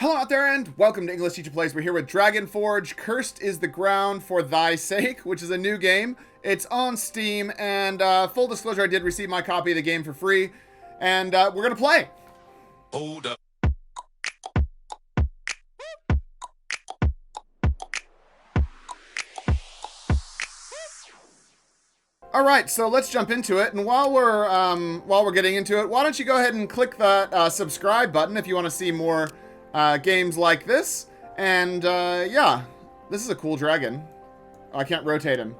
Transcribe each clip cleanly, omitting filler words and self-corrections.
Hello out there and welcome to English Teacher Plays. We're here with Dragon Forge, Cursed is the Ground for Thy Sake, which is a new game. It's on Steam, and full disclosure, I did receive my copy of the game for free, and we're going to play. Hold up. All right, so let's jump into it. And while we're getting into it, why don't you go ahead and click that subscribe button if you want to see more games like this. And yeah, this is a cool dragon. Oh, I can't rotate him.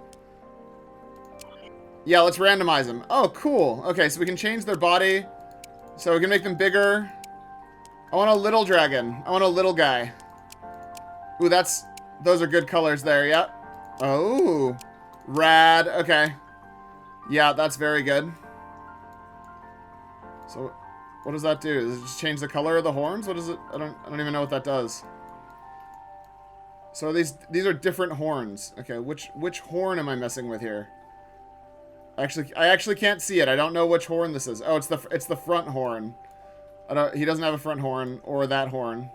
Yeah, let's randomize him. Oh, cool. Okay, so we can change their body. So we can make them bigger. I want a little dragon. I want a little guy. Ooh, those are good colors there. Yep. Oh, rad. Okay. Yeah, that's very good. So, what does that do? Does it just change the color of the horns? What is it? I don't even know what that does. So these are different horns. Okay, which horn am I messing with here? I actually can't see it. I don't know which horn this is. Oh, it's the front horn. He doesn't have a front horn or that horn.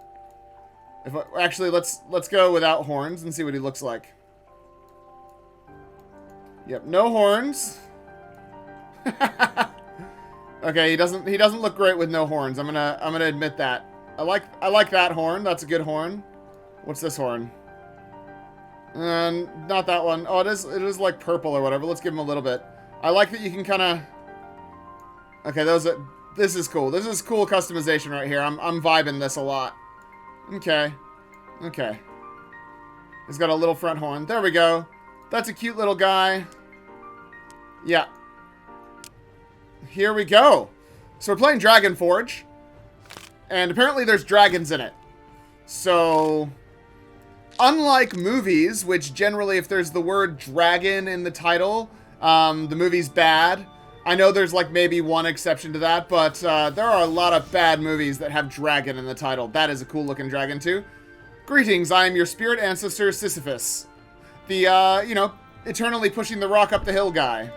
Actually, let's go without horns and see what he looks like. Yep, no horns. Okay, he doesn't look great with no horns. I'm gonna admit that. I like that horn. That's a good horn. What's this horn? Not that one. Oh, it is like purple or whatever. Let's give him a little bit. I like that you can kind of. Okay, this is cool. This is cool customization right here. I'm vibing this a lot. Okay. Okay. He's got a little front horn. There we go. That's a cute little guy. Yeah. Here we go. So we're playing Dragon Forge. And apparently there's dragons in it. So, unlike movies, which generally if there's the word dragon in the title, the movie's bad. I know there's like maybe one exception to that, but there are a lot of bad movies that have dragon in the title. That is a cool looking dragon too. Greetings, I am your spirit ancestor, Sisyphus. The, eternally pushing the rock up the hill guy.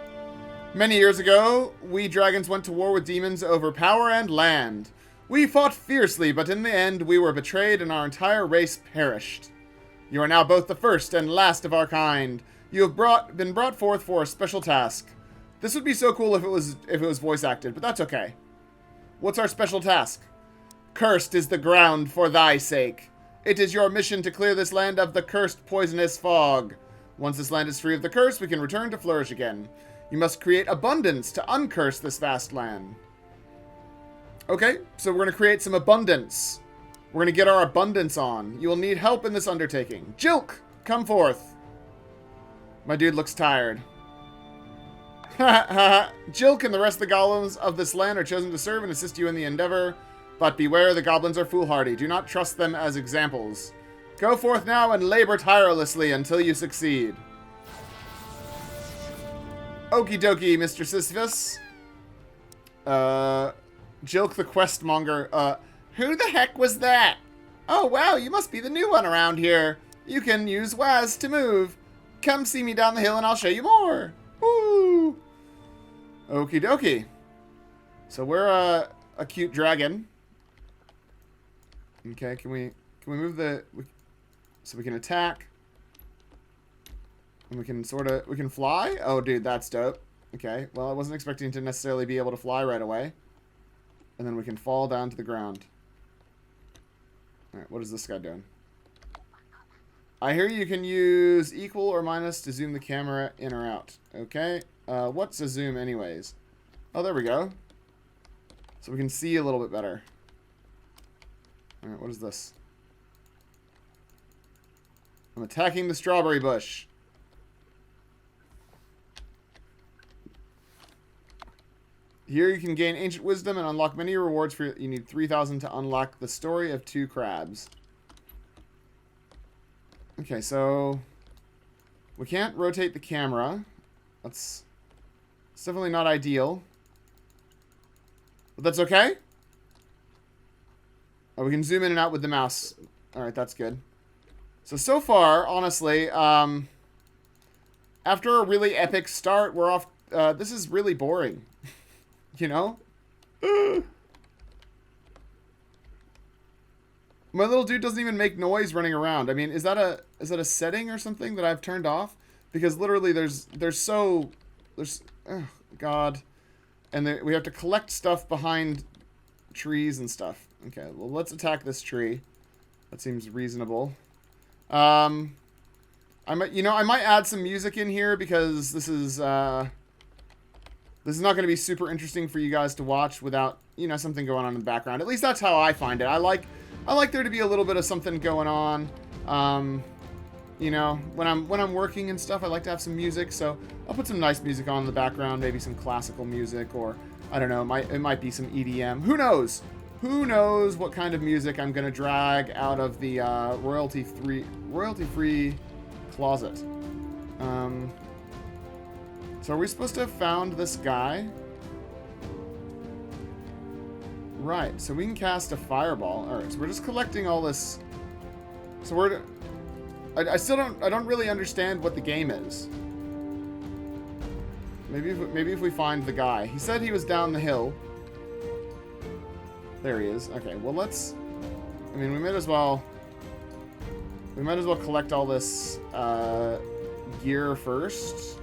Many years ago, we dragons went to war with demons over power and land. We fought fiercely, but in the end, we were betrayed and our entire race perished. You are now both the first and last of our kind. You have been brought forth for a special task. This would be so cool if it was voice acted, but that's okay. What's our special task? Cursed is the ground for thy sake. It is your mission to clear this land of the cursed poisonous fog. Once this land is free of the curse, we can return to flourish again. You must create abundance to uncurse this vast land. Okay, so we're going to create some abundance. We're going to get our abundance on. You will need help in this undertaking. Jilk, come forth. My dude looks tired. Jilk and the rest of the goblins of this land are chosen to serve and assist you in the endeavor. But beware, the goblins are foolhardy. Do not trust them as examples. Go forth now and labor tirelessly until you succeed. Okie dokie, Mr. Sisyphus. Jilk the questmonger. Who the heck was that? Oh, wow, you must be the new one around here. You can use Waz to move. Come see me down the hill and I'll show you more. Woo! Okie dokie. So we're a cute dragon. Okay, can we move so we can attack? And we can fly? Oh, dude, that's dope. Okay, well, I wasn't expecting to necessarily be able to fly right away. And then we can fall down to the ground. Alright, what is this guy doing? I hear you can use equal or minus to zoom the camera in or out. Okay, what's a zoom anyways? Oh, there we go. So we can see a little bit better. Alright, what is this? I'm attacking the strawberry bush. Here you can gain ancient wisdom and unlock many rewards for you need 3,000 to unlock the story of 2 crabs. Okay, so we can't rotate the camera. It's definitely not ideal. But that's okay. Oh, we can zoom in and out with the mouse. Alright, that's good. So far, honestly, after a really epic start, we're off. This is really boring. You know? My little dude doesn't even make noise running around. I mean, is that a setting or something that I've turned off? Because literally there's oh God. And we have to collect stuff behind trees and stuff. Okay, well, let's attack this tree. That seems reasonable. I might add some music in here because this is not going to be super interesting for you guys to watch without, something going on in the background. At least that's how I find it. I like there to be a little bit of something going on. When I'm working and stuff, I like to have some music, so I'll put some nice music on in the background, maybe some classical music, or I don't know, it might be some EDM. Who knows? Who knows what kind of music I'm gonna drag out of the royalty-free closet. So are we supposed to have found this guy? Right, so we can cast a fireball. Alright, so we're just collecting all this. So I don't really understand what the game is. Maybe if we find the guy. He said he was down the hill. There he is. Okay, well we might as well collect all this gear first.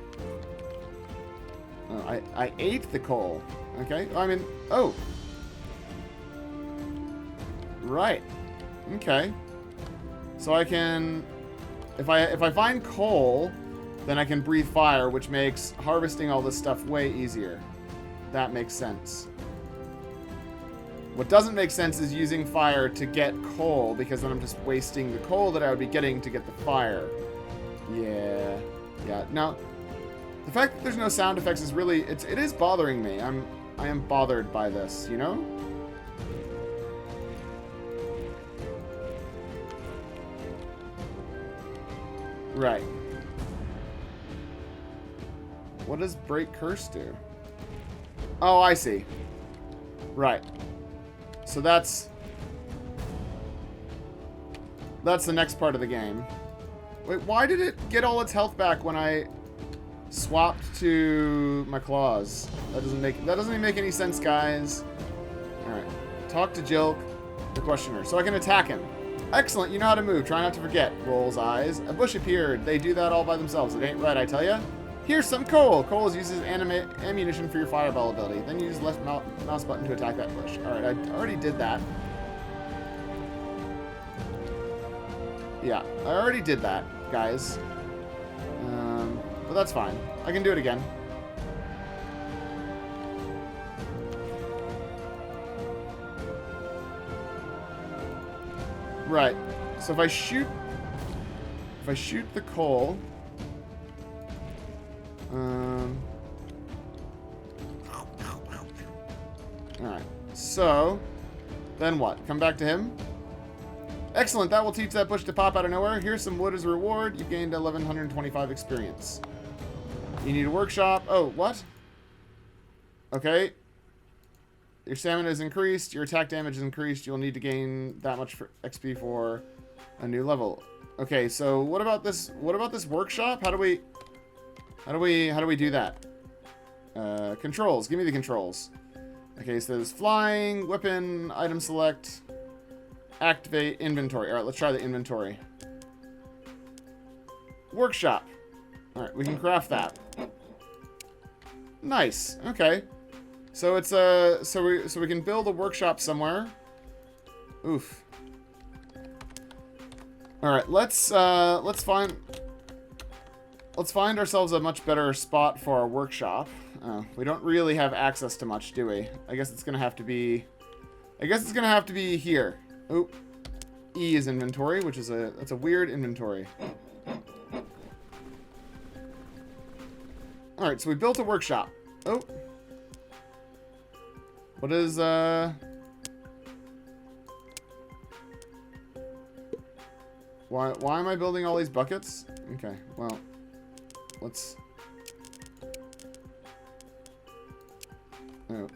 Oh, I ate the coal. Okay. Oh. Right. Okay. So I can, if I find coal, then I can breathe fire, which makes harvesting all this stuff way easier. That makes sense. What doesn't make sense is using fire to get coal, because then I'm just wasting the coal that I would be getting to get the fire. Yeah. Now, the fact that there's no sound effects is really, it is bothering me. I am bothered by this, Right. What does break curse do? Oh, I see. Right. So that's the next part of the game. Wait, why did it get all its health back when I swapped to my claws? That doesn't even make any sense, guys. Alright. Talk to Jilk, the questioner. So I can attack him. Excellent, you know how to move. Try not to forget. Rolls eyes. A bush appeared. They do that all by themselves. It ain't right, I tell ya. Here's some coal. Coal is used as ammunition for your fireball ability. Then use left mouse button to attack that bush. Alright, I already did that. Yeah, I already did that, guys. But that's fine. I can do it again. Right. So if I shoot the coal, alright. So then what? Come back to him? Excellent. That will teach that bush to pop out of nowhere. Here's some wood as a reward. You've gained 1,125 experience. You need a workshop. Oh, what? Okay. Your stamina is increased. Your attack damage is increased. You'll need to gain that much for XP for a new level. Okay, so what about this? What about this workshop? How do we do that? Controls. Give me the controls. Okay, so there's flying, weapon, item select, activate, inventory. All right, let's try the inventory. Workshop. All right, we can craft that. Nice. Okay. So it's so we can build a workshop somewhere. Oof. All right, let's find ourselves a much better spot for our workshop. We don't really have access to much, do we? I guess it's gonna have to be here. Oop. E is inventory, which is that's a weird inventory. All right, so we built a workshop. Oh. What is, Why am I building all these buckets? Okay, well, let's... Oh.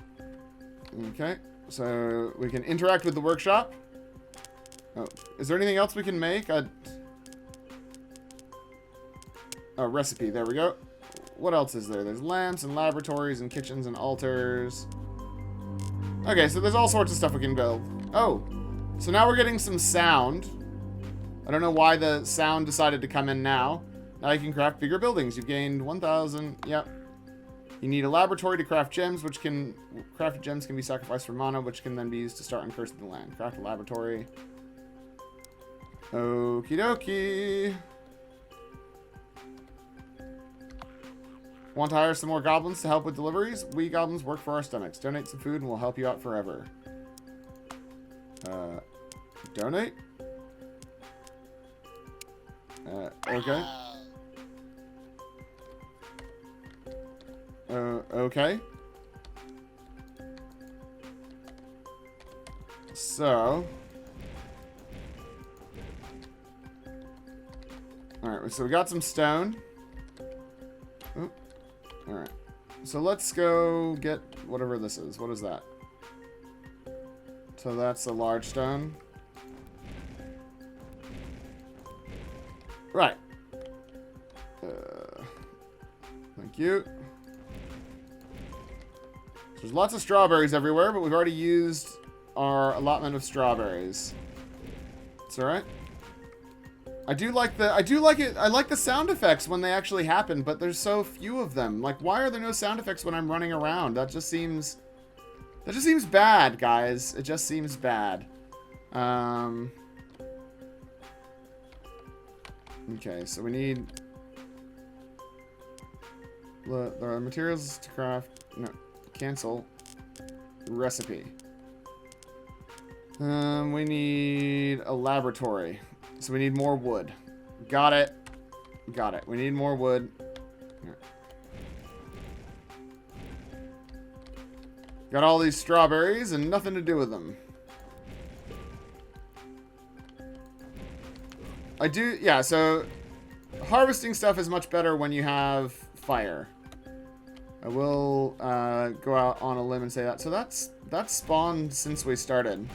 Okay, so we can interact with the workshop. Oh, is there anything else we can make? A recipe, there we go. What else is there? There's lamps and laboratories and kitchens and altars. Okay, so there's all sorts of stuff we can build. Oh, So now we're getting some sound. I don't know why the sound decided to come in now. Now you can craft bigger buildings. You've gained 1,000. Yep. You need a laboratory to craft gems, crafted gems can be sacrificed for mana, which can then be used to start on Curse of the Land. Craft a laboratory. Okie dokie. Want to hire some more goblins to help with deliveries? We goblins work for our stomachs. Donate some food and we'll help you out forever. Donate? Okay. Okay. So. Alright, so we got some stone. Oop. Alright. So let's go get whatever this is. What is that? So that's a large stone. Right. Thank you. There's lots of strawberries everywhere, but we've already used our allotment of strawberries. It's alright. I like the sound effects when they actually happen, but there's so few of them. Like, why are there no sound effects when I'm running around? That just seems bad, guys. It just seems bad. Okay, so we need the materials to craft. No, cancel recipe. We need a laboratory. So we need more wood. Got it. Got it. We need more wood. Here. Got all these strawberries and nothing to do with them. Yeah, so harvesting stuff is much better when you have fire. I will go out on a limb and say that. So that's spawned since we started.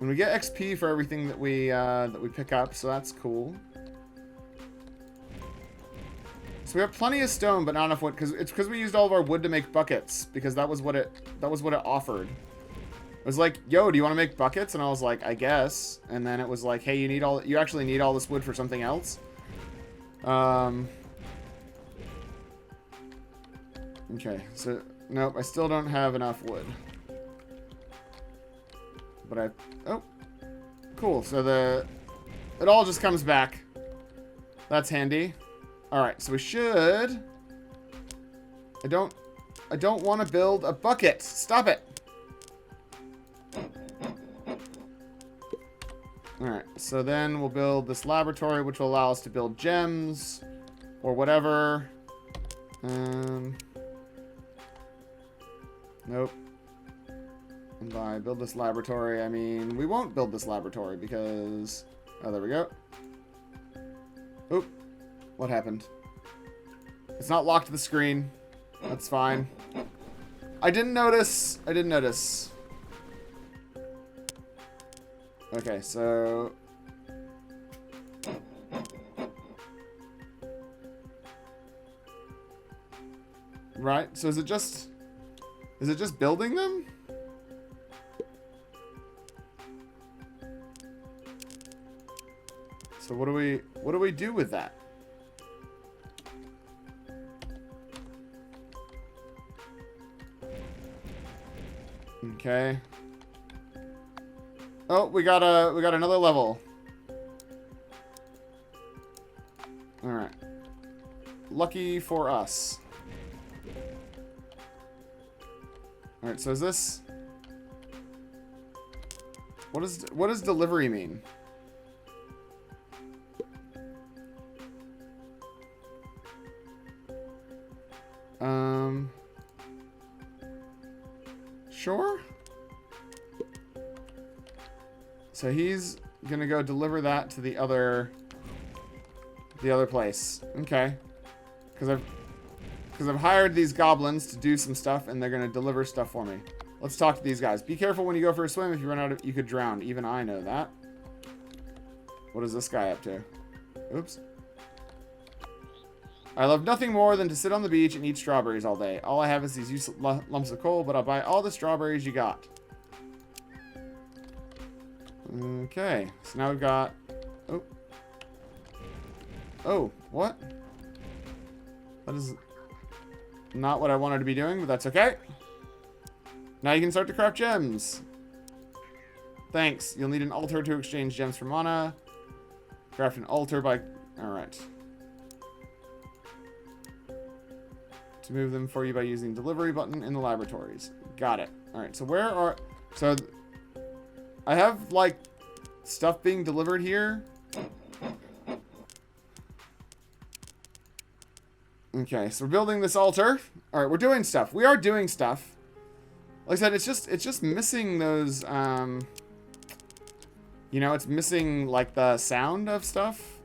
And we get XP for everything that we pick up, so that's cool. So we have plenty of stone, but not enough wood, because we used all of our wood to make buckets, because that was what it offered. It was like, yo, do you want to make buckets? And I was like, I guess. And then it was like, hey, you actually need all this wood for something else. Okay, so nope, I still don't have enough wood. But oh, cool. So it all just comes back. That's handy. All right, so we should. I don't want to build a bucket. Stop it. All right, so then we'll build this laboratory, which will allow us to build gems or whatever. Nope. And by build this laboratory, I mean we won't build this laboratory because... Oh, there we go. Oop. What happened? It's not locked to the screen. That's fine. I didn't notice. Okay, so... Right, so is it just building them? So what do we do with that? Okay. Oh, we got another level. All right. Lucky for us. All right, so is this... What does delivery mean? Sure. So he's gonna go deliver that to the other place. Okay. Because I've hired these goblins to do some stuff, and they're gonna deliver stuff for me. Let's talk to these guys. Be careful when you go for a swim. If you run out, you could drown. Even I know that. What is this guy up to? Oops. I love nothing more than to sit on the beach and eat strawberries all day. All I have is these useless lumps of coal, but I'll buy all the strawberries you got. Okay, so now we've got... Oh. Oh, what? That is not what I wanted to be doing, but that's okay. Now you can start to craft gems. Thanks. You'll need an altar to exchange gems for mana. Craft an altar by... Alright. To move them for you by using delivery button in the laboratories. Got it. Alright, so where are... So, I have, like, stuff being delivered here. Okay, so we're building this altar. Alright, we're doing stuff. We are doing stuff. Like I said, it's just missing those, you know, it's missing, like, the sound of stuff.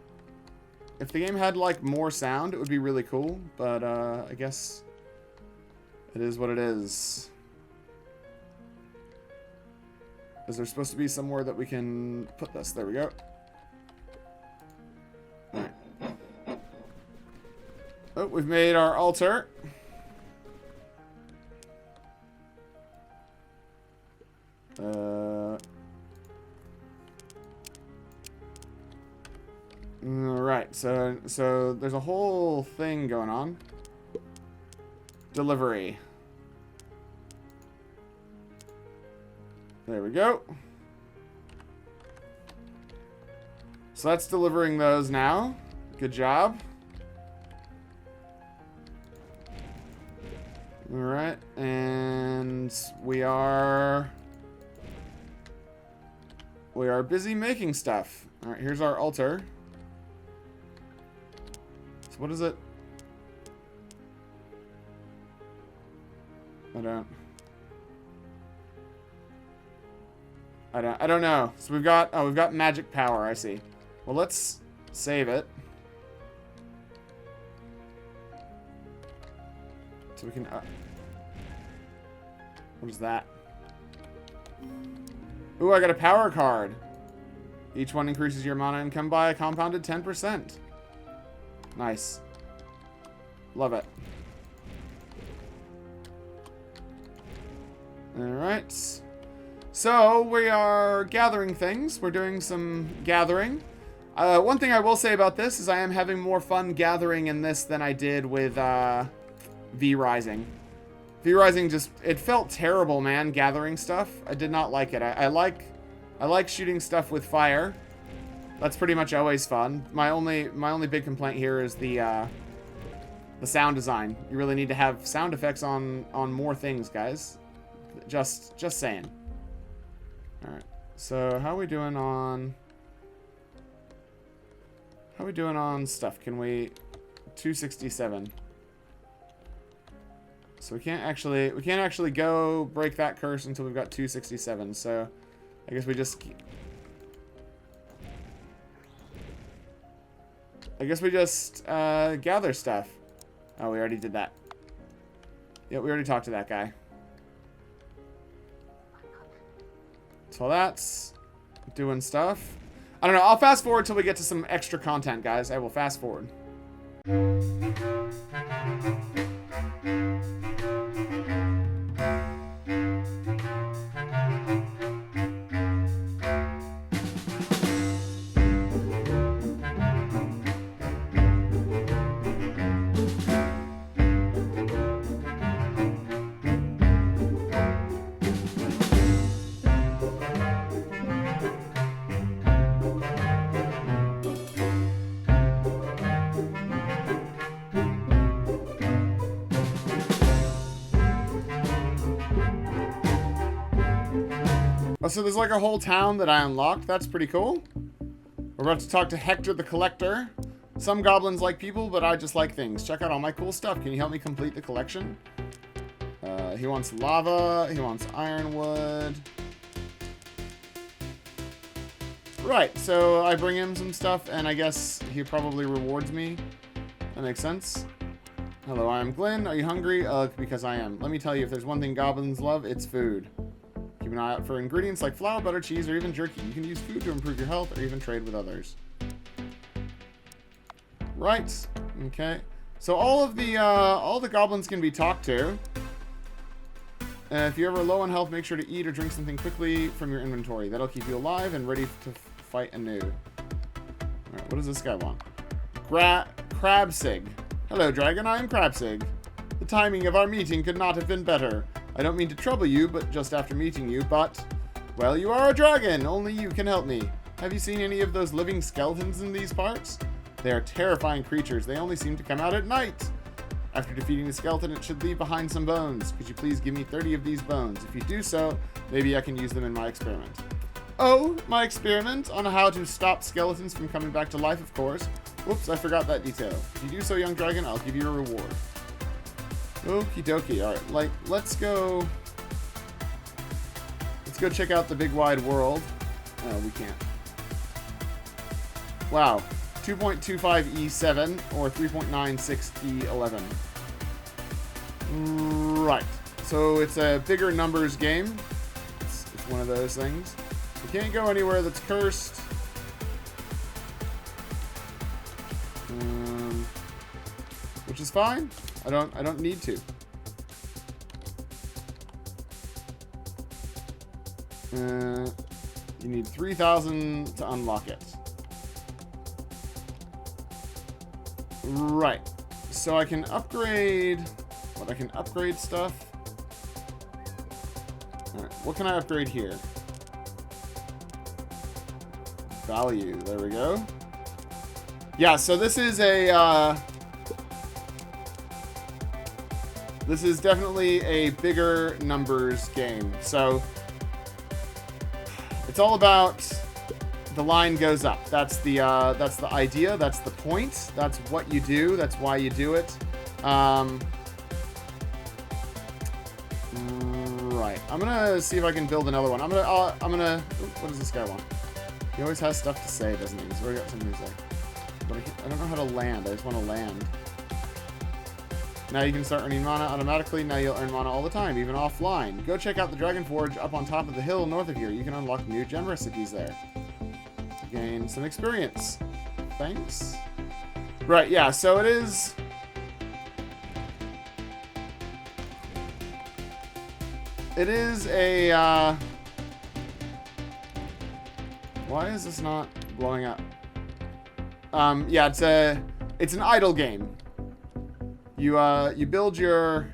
If the game had, like, more sound, it would be really cool. But, I guess it is what it is. Is there supposed to be somewhere that we can put this? There we go. Alright. Oh, we've made our altar. Alright, so there's a whole thing going on. Delivery. There we go. So that's delivering those now. Good job. Alright, and we are busy making stuff. Alright, here's our altar. So what is it? I don't know. So we've got magic power, I see. Well, let's save it. So we can what is that? Ooh, I got a power card. Each one increases your mana income by a compounded 10%. Nice. Love it. Alright. So, we are gathering things. We're doing some gathering. One thing I will say about this is I am having more fun gathering in this than I did with V-Rising. V-Rising just... It felt terrible, man, gathering stuff. I did not like it. I like shooting stuff with fire. That's pretty much always fun. My only big complaint here is the sound design. You really need to have sound effects on more things, guys. Just saying. Alright. So, how are we doing on... How are we doing on stuff? Can we... 267. So we can't actually go break that curse until we've got 267. So I guess we just gather stuff. Oh, we already did that. Yeah, we already talked to that guy. So that's doing stuff. I don't know. I'll fast forward till we get to some extra content, guys. I will fast forward. So there's like a whole town that I unlocked. That's pretty cool. We're about to talk to Hector the Collector. Some goblins like people, but I just like things. Check out all my cool stuff. Can you help me complete the collection? He wants lava. He wants ironwood. Right, so I bring him some stuff, and I guess he probably rewards me. That makes sense. Hello, I'm Glenn. Are you hungry? Because I am. Let me tell you, if there's one thing goblins love, it's food. Keep an eye out for ingredients like flour, butter, cheese, or even jerky. You can use food to improve your health or even trade with others. Right. Okay. So all the goblins can be talked to. If you're ever low on health, make sure to eat or drink something quickly from your inventory. That'll keep you alive and ready to fight anew. Alright, what does this guy want? Crabsig. Hello, dragon. I am Crabsig. The timing of our meeting could not have been better. I don't mean to trouble you, but just after meeting you, but... Well, you are a dragon. Only you can help me. Have you seen any of those living skeletons in these parts? They are terrifying creatures. They only seem to come out at night. After defeating the skeleton, it should leave behind some bones. Could you please give me 30 of these bones? If you do so, maybe I can use them in my experiment. Oh, my experiment on how to stop skeletons from coming back to life, of course. Whoops, I forgot that detail. If you do so, young dragon, I'll give you a reward. Okie dokie. Alright, let's go check out the big wide world. Oh, we can't. Wow. 2.25 E7 or 3.96 E11. Right. So it's a bigger numbers game. It's one of those things. We can't go anywhere that's cursed. Which is fine. I don't need to. You need 3,000 to unlock it. Right. So I can upgrade... What, I can upgrade stuff? Alright, what can I upgrade here? Value. There we go. Yeah, so this is a... This is definitely a bigger numbers game. So... It's all about... The line goes up. That's the idea. That's the point. That's what you do. That's why you do it. Right. I'm gonna see if I can build another one. I'm gonna. What does this guy want? He always has stuff to say, doesn't he? He's already got something to say. But I don't know how to land. I just want to land. Now you can start earning mana automatically. Now you'll earn mana all the time, even offline. Go check out the Dragon Forge up on top of the hill north of here. You can unlock new gem recipes there. Gain some experience. Thanks. Right, yeah, so it is... It is a, Why is this not blowing up? Yeah, it's an idle game. You build your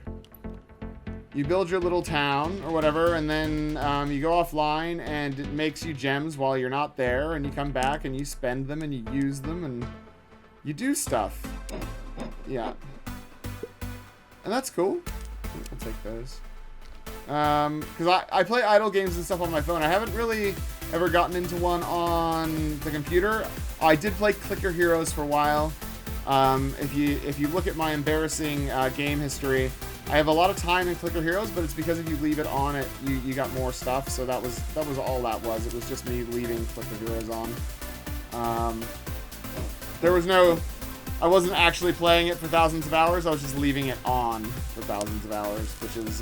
little town or whatever, and then you go offline, and it makes you gems while you're not there, and you come back and you spend them and you use them and you do stuff. Yeah, and that's cool. I'll take those. Because I play idle games and stuff on my phone. I haven't really ever gotten into one on the computer. I did play Clicker Heroes for a while. If you look at my embarrassing game history, I have a lot of time in Clicker Heroes, but it's because if you leave it on, you got more stuff. So that was all that was. It was just me leaving Clicker Heroes on. There was no... I wasn't actually playing it for thousands of hours. I was just leaving it on for thousands of hours, which is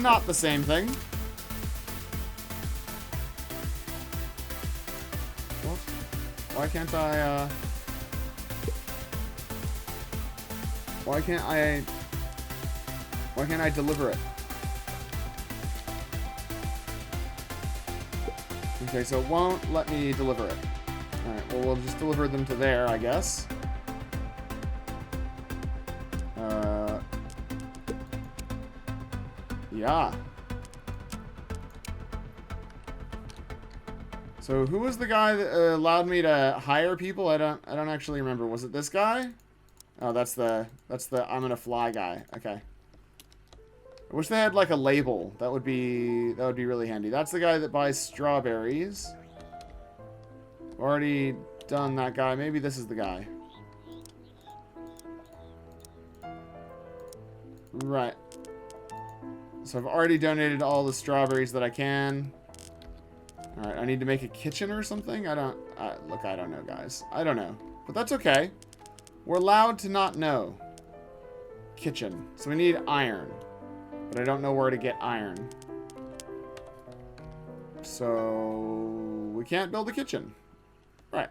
not the same thing. What? Why can't I... Why can't I deliver it? Okay, so it won't let me deliver it. Alright, well, we'll just deliver them to there, I guess. Yeah. So who was the guy that allowed me to hire people? I don't actually remember. Was it this guy? Oh, that's the I'm gonna fly guy. Okay. I wish they had like a label. That would be really handy. That's the guy that buys strawberries. Already done that guy. Maybe this is the guy. Right. So I've already donated all the strawberries that I can. Alright, I need to make a kitchen or something? Look, I don't know, guys. I don't know. But that's okay. We're allowed to not know. Kitchen. So we need iron. But I don't know where to get iron. So... we can't build a kitchen. Right.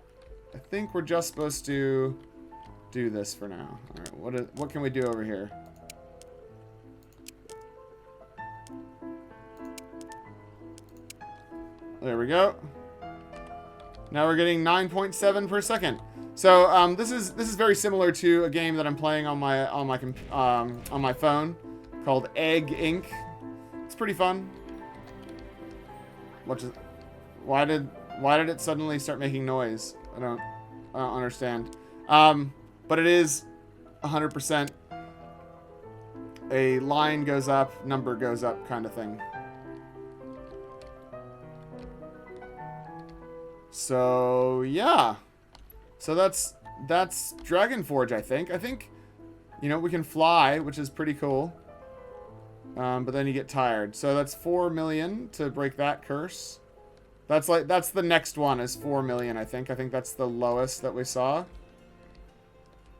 I think we're just supposed to do this for now. All right, what can we do over here? There we go. Now we're getting 9.7 per second. So this is very similar to a game that I'm playing on my phone called Egg Inc. It's pretty fun. Why did it suddenly start making noise? I don't understand. But it is 100% a line goes up, number goes up kind of thing. So yeah, so that's Dragon Forge. I think you know, we can fly, which is pretty cool. But then you get tired. So that's 4 million to break that curse. That's the next one is 4 million. I think that's the lowest that we saw.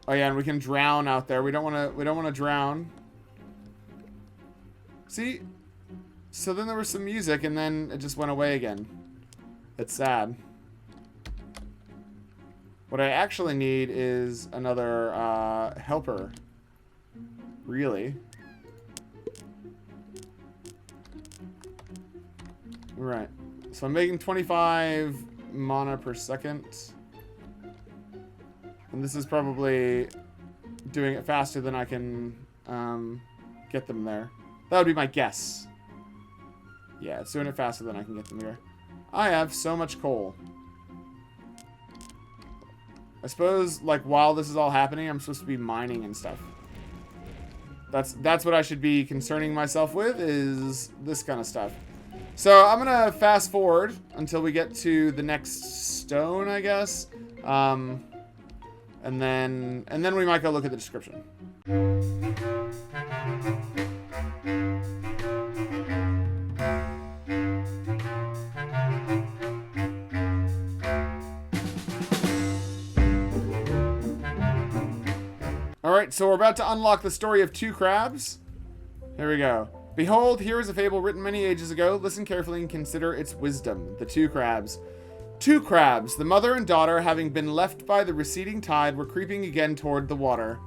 Oh yeah, and we can drown out there. We don't want to drown. See, so then there was some music, and then it just went away again. It's sad. What I actually need is another helper. Really? Right. So I'm making 25 mana per second. And this is probably doing it faster than I can get them there. That would be my guess. Yeah, it's doing it faster than I can get them there. I have so much coal. I suppose, like, while this is all happening, I'm supposed to be mining and stuff. That's what I should be concerning myself with, is this kind of stuff. So I'm gonna fast forward until we get to the next stone, I guess. And then we might go look at the description. Alright, so we're about to unlock the story of two crabs. Here we go. Behold, here is a fable written many ages ago. Listen carefully and consider its wisdom. The two crabs. Two crabs, the mother and daughter, having been left by the receding tide, were creeping again toward the water.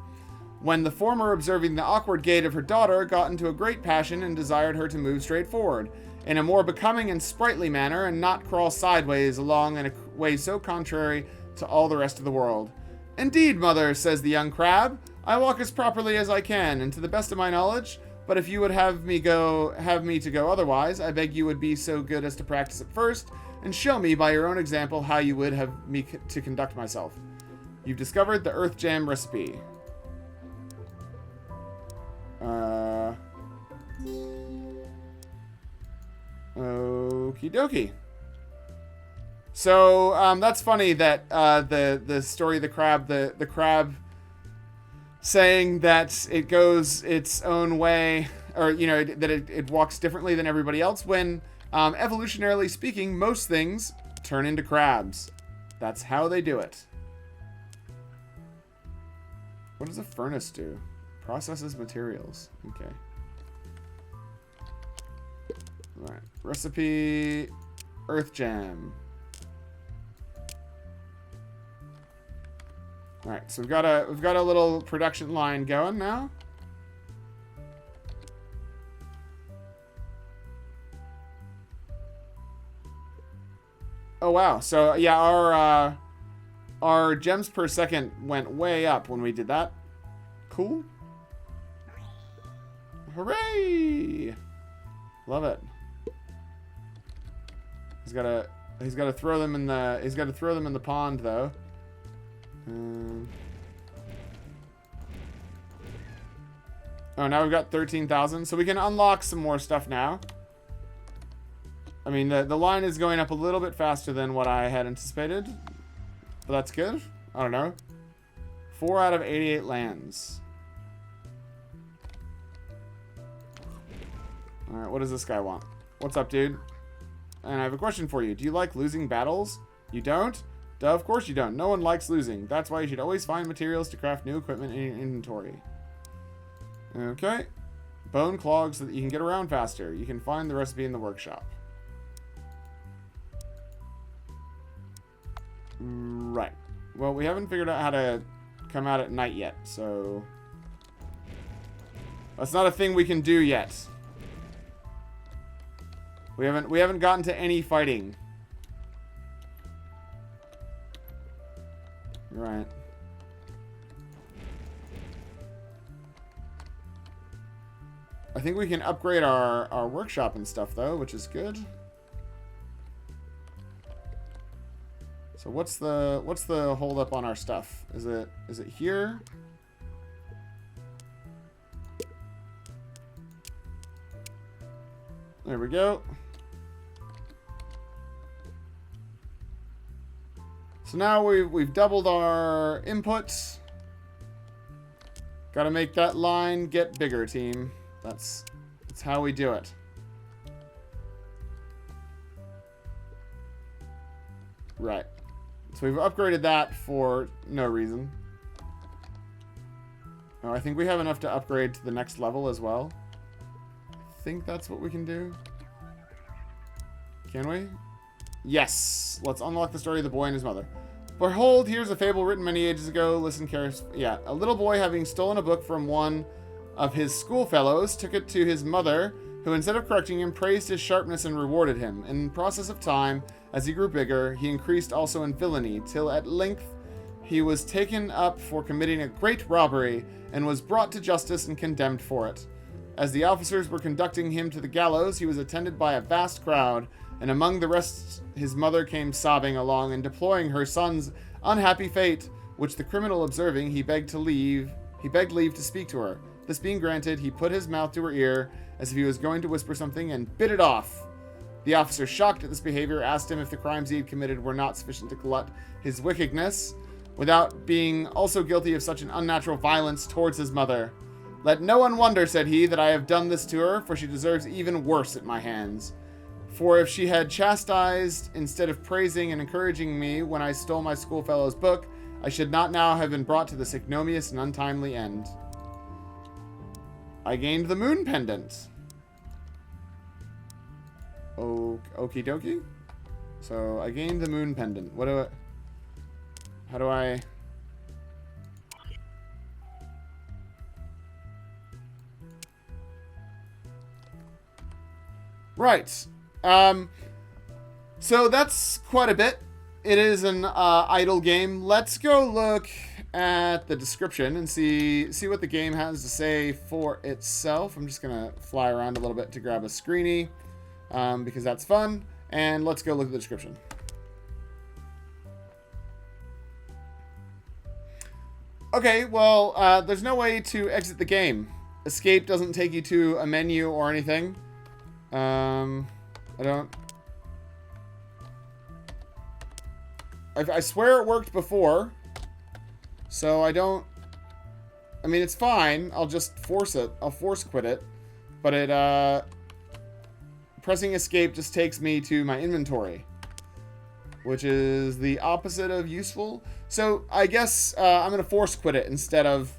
When the former, observing the awkward gait of her daughter, got into a great passion and desired her to move straight forward, in a more becoming and sprightly manner, and not crawl sideways along in a way so contrary to all the rest of the world. Indeed, mother, says the young crab, I walk as properly as I can, and to the best of my knowledge, but if you would have me to go otherwise, I beg you would be so good as to practice it first, and show me by your own example how you would have me to conduct myself. You've discovered the Earth Jam recipe. Okie dokie. So, that's funny that, the story of the crab saying that it goes its own way, or, you know, that it walks differently than everybody else, when, evolutionarily speaking, most things turn into crabs. That's how they do it. What does a furnace do? Processes materials. Okay. Alright. Recipe, Earth Jam. Alright, so we've got a little production line going now. Oh wow. So yeah, our gems per second went way up when we did that. Cool. Hooray! Love it. He's got to throw them in the pond though. Oh, now we've got 13,000, so we can unlock some more stuff now. I mean, the line is going up a little bit faster than what I had anticipated, but that's good. I don't know. 4 out of 88 lands. Alright, what does this guy want? What's up, dude? And I have a question for you. Do you like losing battles? You don't? Duh, of course you don't. No one likes losing. That's why you should always find materials to craft new equipment in your inventory. Okay. Bone clogs so that you can get around faster. You can find the recipe in the workshop. Right. Well, we haven't figured out how to come out at night yet, so that's not a thing we can do yet. We haven't gotten to any fighting. Right. I think we can upgrade our workshop and stuff though, which is good. So what's the hold up on our stuff? Is it here? There we go. So now we've doubled our inputs. Got to make that line get bigger, team. That's how we do it. Right. So we've upgraded that for no reason. Oh, I think we have enough to upgrade to the next level as well. I think that's what we can do. Can we? Yes. Let's unlock the story of the boy and his mother. Behold, here's a fable written many ages ago. Listen carefully. Yeah. A little boy, having stolen a book from one of his schoolfellows, took it to his mother, who, instead of correcting him, praised his sharpness and rewarded him. In process of time, as he grew bigger, he increased also in villainy, till at length he was taken up for committing a great robbery, and was brought to justice and condemned for it. As the officers were conducting him to the gallows, he was attended by a vast crowd, and among the rest his mother came sobbing along and deploring her son's unhappy fate, which the criminal observing, he begged leave to speak to her. This being granted, he put his mouth to her ear, as if he was going to whisper something, and bit it off. The officer, shocked at this behavior, asked him if the crimes he had committed were not sufficient to glut his wickedness, without being also guilty of such an unnatural violence towards his mother. Let no one wonder, said he, that I have done this to her, for she deserves even worse at my hands. For if she had chastised instead of praising and encouraging me when I stole my schoolfellow's book, I should not now have been brought to this ignominious and untimely end. I gained the moon pendant. Okie dokie. So I gained the moon pendant. How do I... Right. So that's quite a bit. It is an idle game. Let's go look at the description and see what the game has to say for itself. I'm just gonna fly around a little bit to grab a screeny, because that's fun. And let's go look at the description. Okay, well, there's no way to exit the game. Escape doesn't take you to a menu or anything. I swear it worked before. So I mean, it's fine. I'll just force it. I'll force quit it. But pressing escape just takes me to my inventory, which is the opposite of useful. So I guess I'm going to force quit it instead of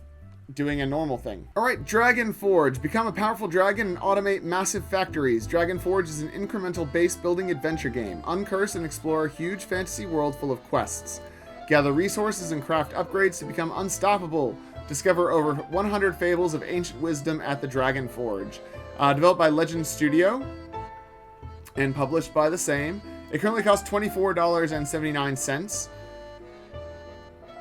doing a normal thing. All right, Dragon Forge. Become a powerful dragon and automate massive factories. Dragon Forge is an incremental base building adventure game. Uncurse and explore a huge fantasy world full of quests. Gather resources and craft upgrades to become unstoppable. Discover over 100 fables of ancient wisdom at the Dragon Forge. Developed by Legend Studio and published by the same. It currently costs $24.79.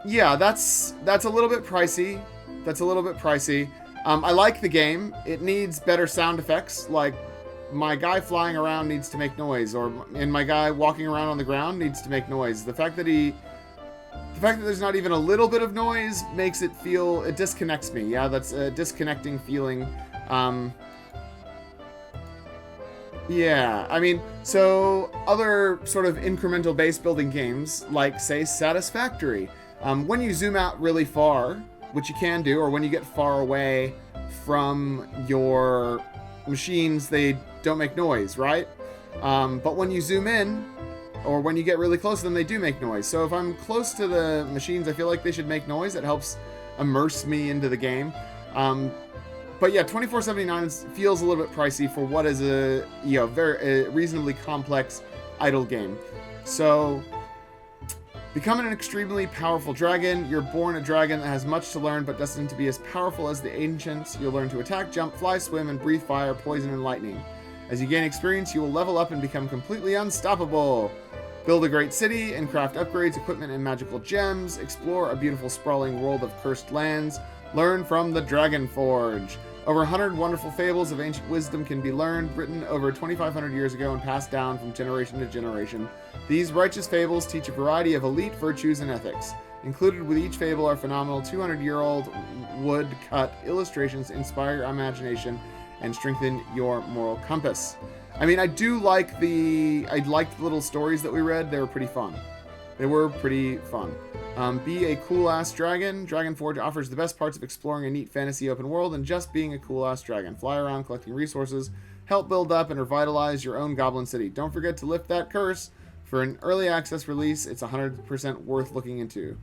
Yeah, that's a little bit pricey. That's a little bit pricey. I like the game. It needs better sound effects, like my guy flying around needs to make noise, and my guy walking around on the ground needs to make noise. The fact that there's not even a little bit of noise makes it feel, it disconnects me. Yeah, that's a disconnecting feeling. Yeah, I mean, so other sort of incremental base building games, like, say, Satisfactory. When you zoom out really far, which you can do, or when you get far away from your machines, they don't make noise, right? But when you zoom in, or when you get really close to them, they do make noise. So if I'm close to the machines, I feel like they should make noise. It helps immerse me into the game. But yeah, $24.79 feels a little bit pricey for what is a very reasonably complex idle game. So Becoming an extremely powerful dragon. You're born a dragon that has much to learn, but destined to be as powerful as the ancients. You'll learn to attack, jump, fly, swim, and breathe fire, poison, and lightning. As you gain experience, you will level up and become completely unstoppable. Build a great city and craft upgrades, equipment, and magical gems. Explore a beautiful, sprawling world of cursed lands. Learn from the Dragon Forge. Over 100 wonderful fables of ancient wisdom can be learned, written over 2,500 years ago and passed down from generation to generation. These righteous fables teach a variety of elite virtues and ethics. Included with each fable are phenomenal 200-year-old wood-cut illustrations to inspire your imagination and strengthen your moral compass. I mean, I liked the little stories that we read. They were pretty fun. Be a cool-ass dragon. Dragon Forge offers the best parts of exploring a neat fantasy open world and just being a cool-ass dragon. Fly around collecting resources, help build up and revitalize your own goblin city. Don't forget to lift that curse. For an early access release, it's 100% worth looking into.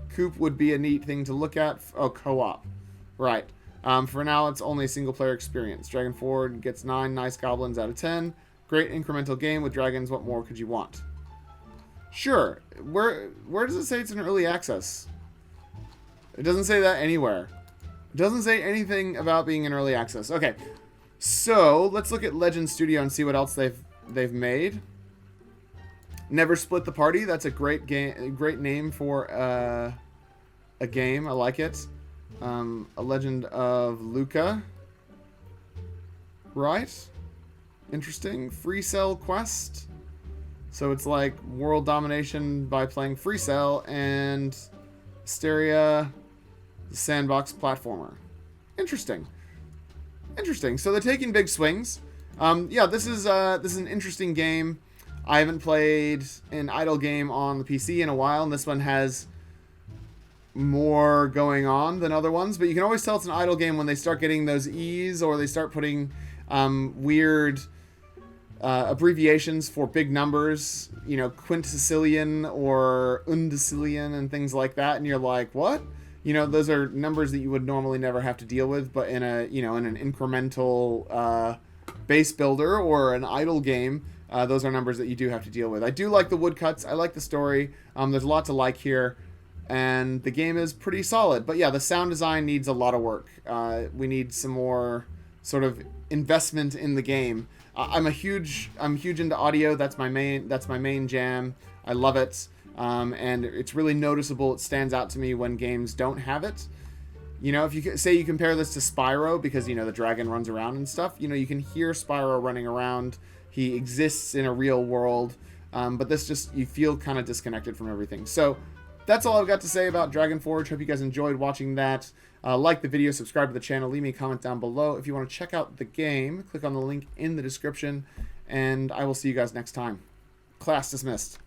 Coop would be a neat thing to look at. Oh, co-op. Right. For now, it's only a single-player experience. Dragon Forge gets 9 nice goblins out of 10. Great incremental game with dragons. What more could you want? Sure. Where does it say it's an early access? It doesn't say that anywhere. It doesn't say anything about being an early access. Okay. So, let's look at Legend Studio and see what else they've made. Never Split the Party. That's a great name for a game. I like it. A Legend of Luca. Right. Interesting. Free Cell Quest. So it's like world domination by playing Free Cell and Hysteria sandbox platformer. Interesting. So they're taking big swings. Yeah, this is an interesting game. I haven't played an idle game on the PC in a while, and this one has more going on than other ones. But you can always tell it's an idle game when they start getting those E's or they start putting weird abbreviations for big numbers, you know, quintillion or undecillion and things like that, and you're like, what? You know, those are numbers that you would normally never have to deal with, but in an incremental base builder or an idle game, those are numbers that you do have to deal with. I do like the woodcuts. I like the story. There's a lot to like here, and the game is pretty solid. But yeah, the sound design needs a lot of work. We need some more sort of investment in the game. I'm huge into audio. That's my main jam. I love it, and it's really noticeable. It stands out to me when games don't have it. You know, if you say you compare this to Spyro, because you know the dragon runs around and stuff. You know, you can hear Spyro running around. He exists in a real world, but this just, you feel kind of disconnected from everything. So that's all I've got to say about Dragon Forge. Hope you guys enjoyed watching that. Like the video, subscribe to the channel, leave me a comment down below. If you want to check out the game, click on the link in the description, and I will see you guys next time. Class dismissed.